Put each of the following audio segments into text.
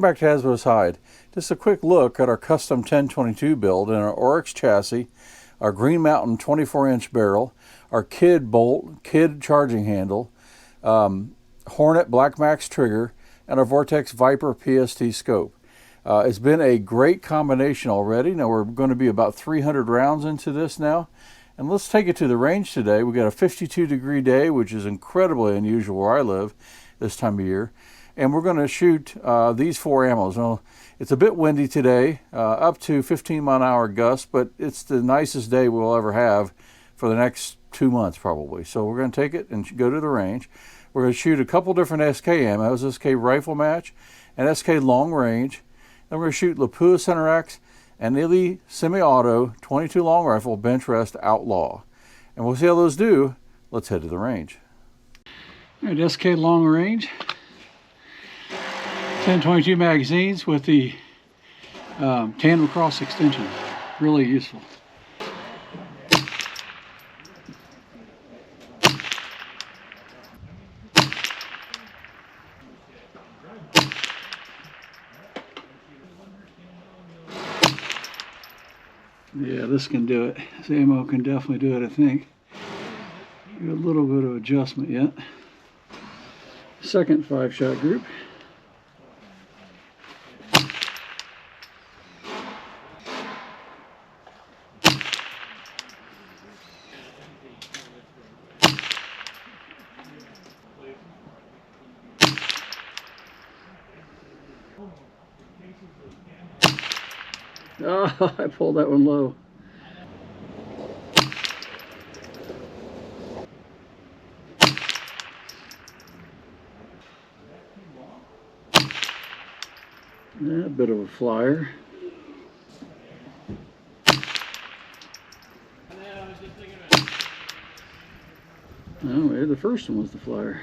back to Hasbro's Hide. Just a quick look at our custom 1022 build in our Oryx chassis, our Green Mountain 24-inch barrel, our Kidd bolt, Kidd charging handle, Hornet Black Max trigger, and our Vortex Viper PST scope. It's been a great combination already. Now we're going to be about 300 rounds into this now. And let's take it to the range today. We got a 52-degree day, which is incredibly unusual where I live this time of year. And we're going to shoot these 4 ammos. Now, it's a bit windy today, up to 15-mile-an-hour gusts, but it's the nicest day we'll ever have for the next 2 months probably. So we're going to take it and go to the range. We're going to shoot a couple different SK ammos, SK rifle match and SK long range. Then we're going to shoot Lapua Center X and Illy semi-auto 22 long rifle bench rest outlaw. And we'll see how those do. Let's head to the range. All right, SK long range. 1022 magazines with the tandem cross extension. Really useful. Yeah, this can do it. This ammo can definitely do it, I think. Give it a little bit of adjustment yet. Second 5-shot group. Oh, I pulled that one low. Yeah, a bit of a flyer. Oh, maybe the first one was the flyer.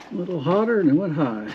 A little hotter and it went high.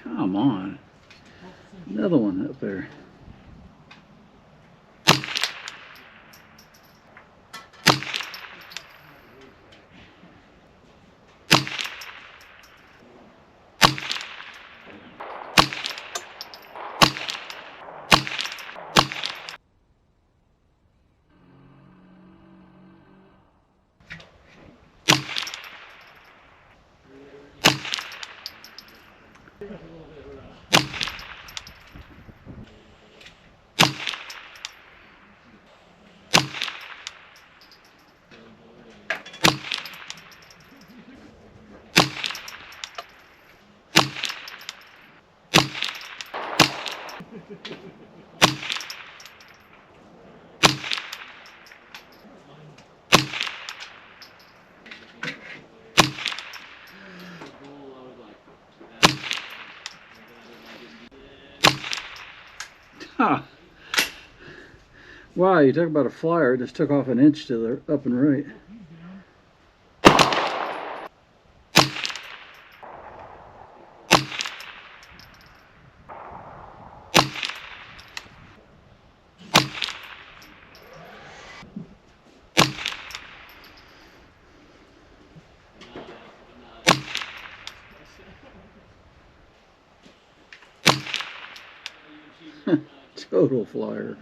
Come on. Another one up there. Huh. Wow, you talk about a flyer, it just took off an inch to the up and right. Total flyer.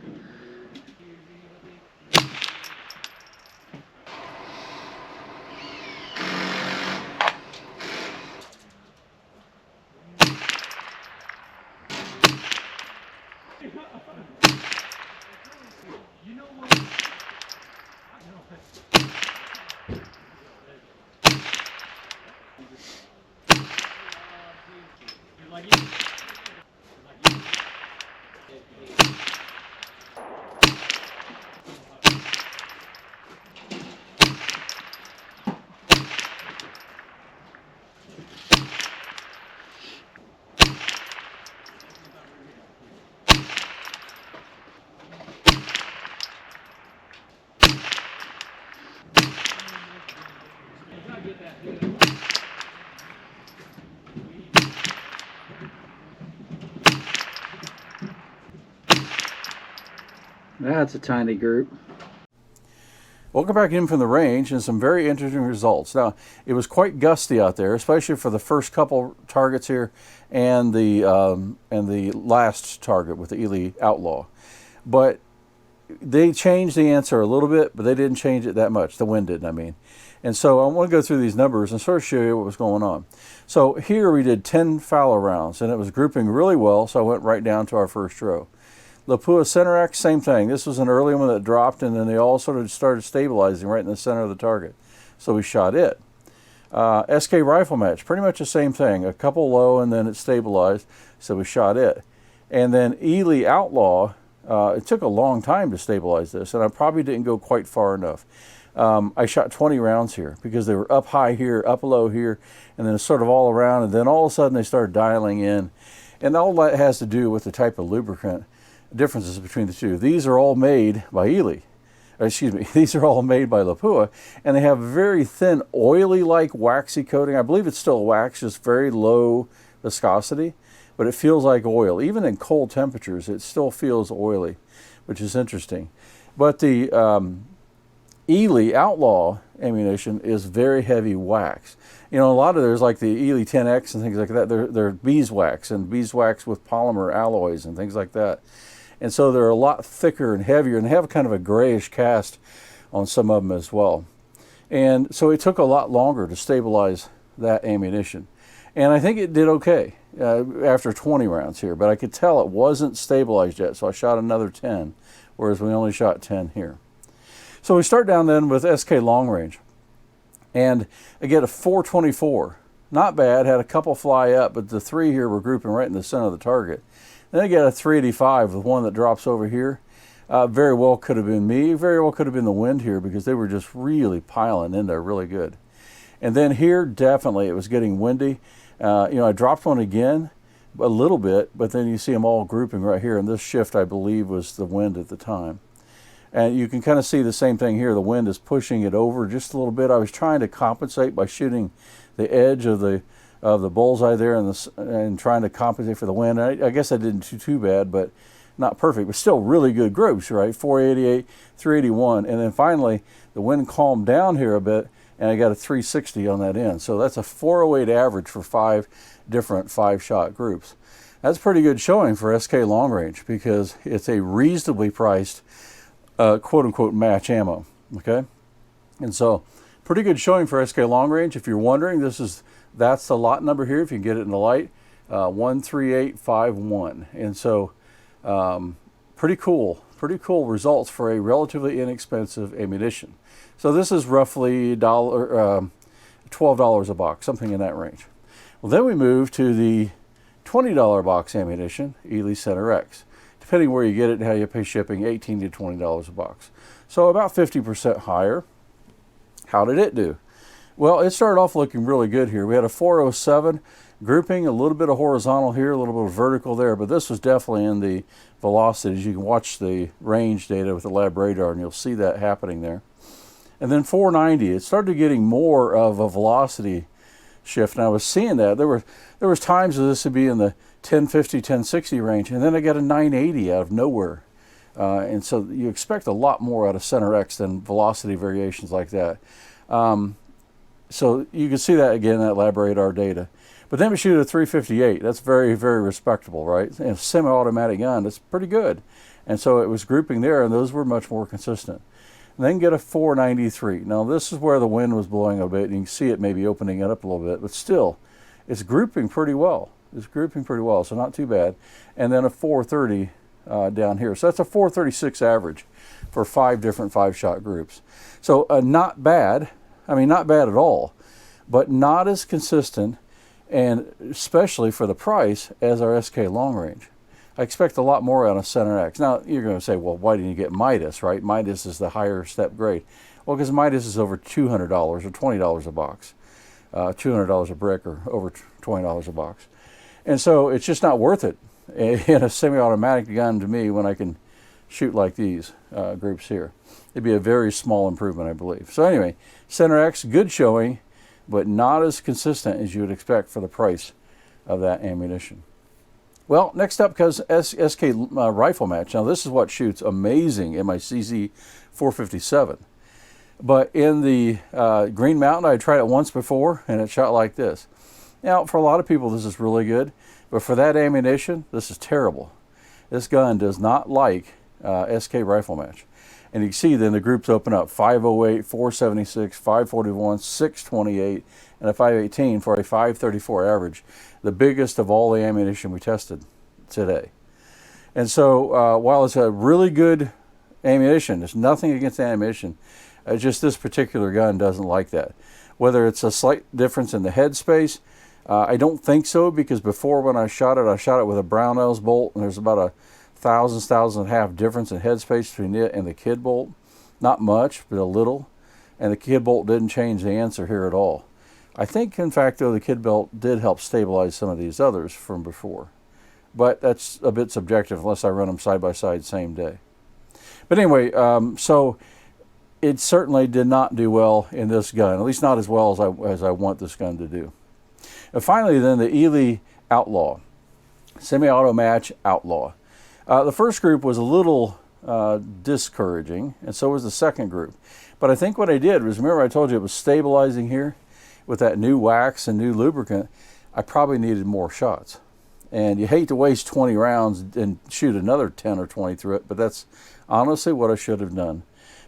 That's a tiny group. Welcome back in from the range, and some very interesting results. Now, it was quite gusty out there, especially for the first couple targets here, and the last target with the Eley Outlaw. But they changed the answer a little bit, but they didn't change it that much. The wind didn't, I mean. And so I want to go through these numbers and sort of show you what was going on. So here we did 10 fallow rounds, and it was grouping really well, so I went right down to our first row. Lapua Center X, same thing. This was an early one that dropped, and then they all sort of started stabilizing right in the center of the target. So we shot it. SK Rifle Match, pretty much the same thing. A couple low, and then it stabilized, so we shot it. And then Eley Outlaw, it took a long time to stabilize this, and I probably didn't go quite far enough. I shot 20 rounds here because they were up high here, up low here, and then sort of all around, and then all of a sudden they started dialing in. And all that has to do with the type of lubricant differences between the two. These are all made by Eley. Excuse me, these are all made by Lapua, and they have very thin, oily-like waxy coating. I believe it's still wax, just very low viscosity, but it feels like oil. Even in cold temperatures, it still feels oily, which is interesting. But the Eley Outlaw ammunition is very heavy wax. You know, a lot of there's like the Eley 10X and things like that. They're beeswax and beeswax with polymer alloys and things like that. And so they're a lot thicker and heavier, and they have kind of a grayish cast on some of them as well. And so it took a lot longer to stabilize that ammunition. And I think it did okay after 20 rounds here, but I could tell it wasn't stabilized yet, so I shot another 10, whereas we only shot 10 here. So we start down then with SK Long Range. And I get a 424. Not bad, had a couple fly up, but the three here were grouping right in the center of the target. Then I get a 385 with one that drops over here. Very well could have been me. Very well could have been the wind here because they were just really piling in there really good. And then here, definitely, it was getting windy. I dropped one again a little bit, but then you see them all grouping right here. And this shift, I believe, was the wind at the time. And you can kind of see the same thing here. The wind is pushing it over just a little bit. I was trying to compensate by shooting the edge of the bullseye there and trying to compensate for the wind. I guess I didn't do too bad, but not perfect, but still really good groups, right? 488, 381, and then finally the wind calmed down here a bit, and I got a 360 on that end. So that's a 408 average for 5 different 5-shot groups. That's pretty good showing for SK Long Range because it's a reasonably priced quote-unquote match ammo, okay? And so pretty good showing for SK Long Range. If you're wondering, that's the lot number here, if you can get it in the light, 13851. And so pretty cool results for a relatively inexpensive ammunition. So this is roughly $12 a box, something in that range. Well, then we move to the $20 box ammunition, Eley Center X. Depending where you get it and how you pay shipping, $18 to $20 a box. So about 50% higher. How did it do? Well, it started off looking really good here. We had a 407 grouping, a little bit of horizontal here, a little bit of vertical there, but this was definitely in the velocities. You can watch the range data with the lab radar and you'll see that happening there. And then 490, it started getting more of a velocity shift, and I was seeing that. There was times that this would be in the 1050, 1060 range, and then I got a 980 out of nowhere. And so you expect a lot more out of Center X than velocity variations like that. So you can see that again in that lab radar data. But then we shoot a 358. That's very, very respectable, right? And a semi-automatic gun, that's pretty good. And so it was grouping there, and those were much more consistent. And then get a 493. Now this is where the wind was blowing a bit, and you can see it maybe opening it up a little bit, but still, it's grouping pretty well. It's grouping pretty well, so not too bad. And then a 430 down here. So that's a 436 average for 5 different 5-shot groups. So not bad. I mean, not bad at all, but not as consistent, and especially for the price, as our SK long range. I expect a lot more out of Center X. Now, you're going to say, well, why didn't you get Midas, right? Midas is the higher step grade. Well, because Midas is over $200 or $20 a box. $200 a brick or over $20 a box. And so it's just not worth it in a semi-automatic gun to me when I can shoot like these groups here. It'd be a very small improvement, I believe. So anyway, Center X, good showing, but not as consistent as you would expect for the price of that ammunition. Well, next up comes SK rifle match. Now this is what shoots amazing in my CZ 457. But in the Green Mountain, I tried it once before, and it shot like this. Now, for a lot of people, this is really good, but for that ammunition, this is terrible. This gun does not like SK rifle match. And you can see then the groups open up 508, 476, 541, 628, and a 518 for a 534 average, the biggest of all the ammunition we tested today. And so while it's a really good ammunition, there's nothing against the ammunition, just this particular gun doesn't like that. Whether it's a slight difference in the headspace, I don't think so, because before when I shot it with a Brownells bolt, and there's about a thousand and a half difference in headspace between it and the Kid bolt. Not much, but a little. And the Kid bolt didn't change the answer here at all. I think, in fact, though, the Kid bolt did help stabilize some of these others from before. But that's a bit subjective unless I run them side by side same day. But anyway, so it certainly did not do well in this gun, at least not as well as I want this gun to do. And finally, then, the Eley Outlaw, semi-auto match Outlaw. The first group was a little discouraging, and so was the second group. But I think what I did was, remember I told you it was stabilizing here with that new wax and new lubricant. I probably needed more shots. And you hate to waste 20 rounds and shoot another 10 or 20 through it, but that's honestly what I should have done,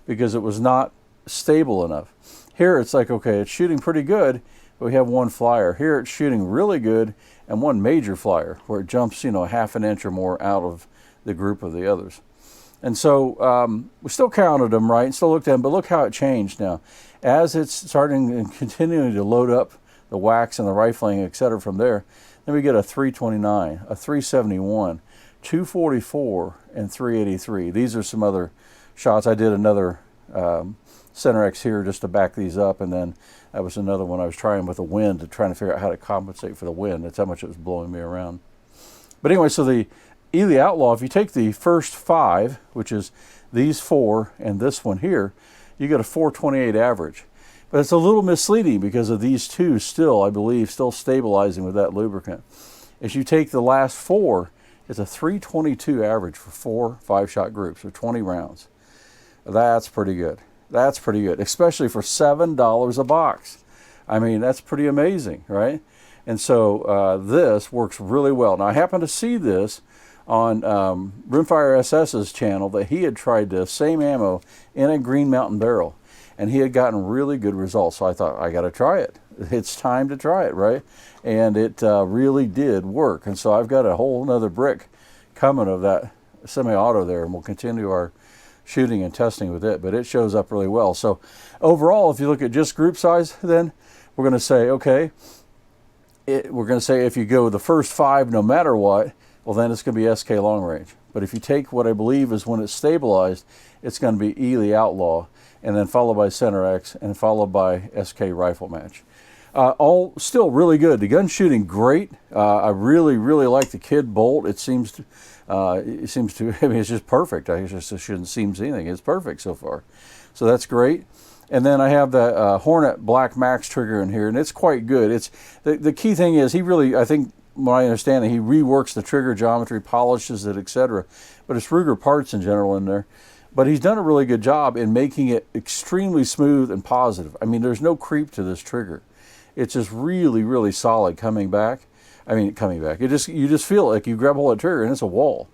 because it was not stable enough. Here it's like, okay, it's shooting pretty good, but we have one flyer. Here it's shooting really good and one major flyer where it jumps, a half an inch or more out of the group of the others. And so we still counted them, right, and still looked at them, but look how it changed now. As it's starting and continuing to load up the wax and the rifling, etc. from there, then we get a 329, a 371, 244, and 383. These are some other shots. I did another Center X here just to back these up, and then that was another one I was trying with the wind, trying to figure out how to compensate for the wind. That's how much it was blowing me around. But anyway, so the Eley Outlaw, if you take the first 5, which is these 4 and this one here, you get a 428 average. But it's a little misleading because of these two still, I believe, still stabilizing with that lubricant. As you take the last 4, it's a 322 average for 4 5-shot groups, or 20 rounds. That's pretty good. That's pretty good, especially for $7 a box. I mean, that's pretty amazing, right? And so this works really well. Now, I happen to see this on Rimfire SS's channel, that he had tried the same ammo in a Green Mountain barrel, and he had gotten really good results. So I thought, I got to try it. It's time to try it, right? And it really did work. And so I've got a whole nother brick coming of that semi-auto there, and we'll continue our shooting and testing with it, but it shows up really well. So overall, if you look at just group size, then we're going to say, okay, we're going to say if you go the first 5 no matter what, well, then it's going to be SK long range. But if you take what I believe is when it's stabilized, it's going to be Eley Outlaw, and then followed by Center X, and followed by SK rifle match. All still really good. The gun's shooting great. I really, really like the Kid bolt. It seems to, I mean, it's just perfect. I just shouldn't seem anything. It's perfect so far. So that's great. And then I have the Hornet Black Max trigger in here, and it's quite good. It's the key thing is he really, I think, my understanding, he reworks the trigger geometry, polishes it, etc. But it's Ruger parts in general in there. But he's done a really good job in making it extremely smooth and positive. I mean, there's no creep to this trigger. It's just really, really solid coming back. I mean, coming back. You just feel like you grab hold of that trigger and it's a wall,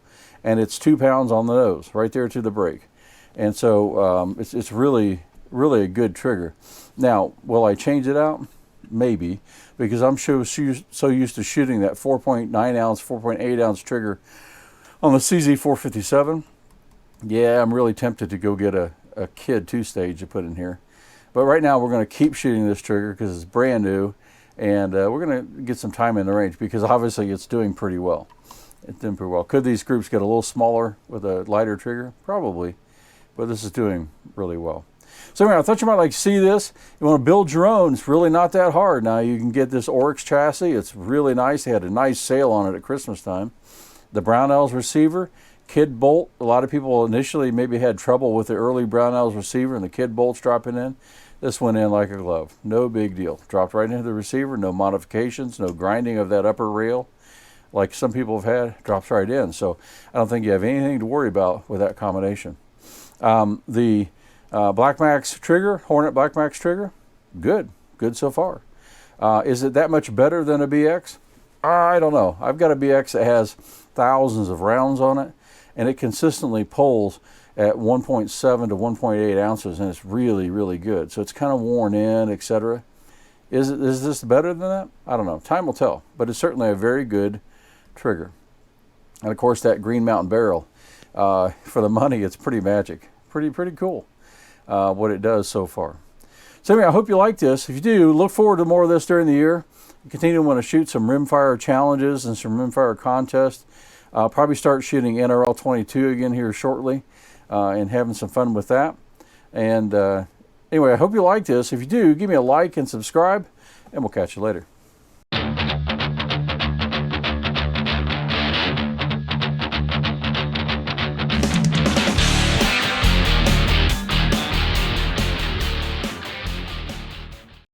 and it's 2 pounds on the nose, right there to the brake, and so it's really, really a good trigger. Now, will I change it out? Maybe, because I'm so used to shooting that 4.9 ounce, 4.8 ounce trigger on the CZ457. Yeah, I'm really tempted to go get a Kid 2-stage to put in here. But right now we're going to keep shooting this trigger because it's brand new, and we're going to get some time in the range because obviously it's doing pretty well. It's doing pretty well. Could these groups get a little smaller with a lighter trigger? Probably, but this is doing really well. So anyway, I thought you might like to see this. You want to build your own. It's really not that hard. Now you can get this Oryx chassis. It's really nice. They had a nice sale on it at Christmas time. The Brownells receiver, Kid bolt. A lot of people initially maybe had trouble with the early Brownells receiver and the Kid bolts dropping in. This went in like a glove. No big deal. Dropped right into the receiver. No modifications. No grinding of that upper rail like some people have had. Drops right in. So I don't think you have anything to worry about with that combination. The Black Max trigger, Hornet Black Max trigger, good so far. Is it that much better than a BX? I don't know. I've got a BX that has thousands of rounds on it, and it consistently pulls at 1.7 to 1.8 ounces, and it's really, really good. So it's kind of worn in, etc. Is this better than that? I don't know. Time will tell, but it's certainly a very good trigger. And of course, that Green Mountain barrel, for the money, it's pretty magic. Pretty cool. What it does so far. So anyway, I hope you like this. If you do, look forward to more of this during the year. Continue to want to shoot some rimfire challenges and some rimfire contests. I'll probably start shooting NRL 22 again here shortly and having some fun with that. And anyway, I hope you like this. If you do, give me a like and subscribe, and we'll catch you later.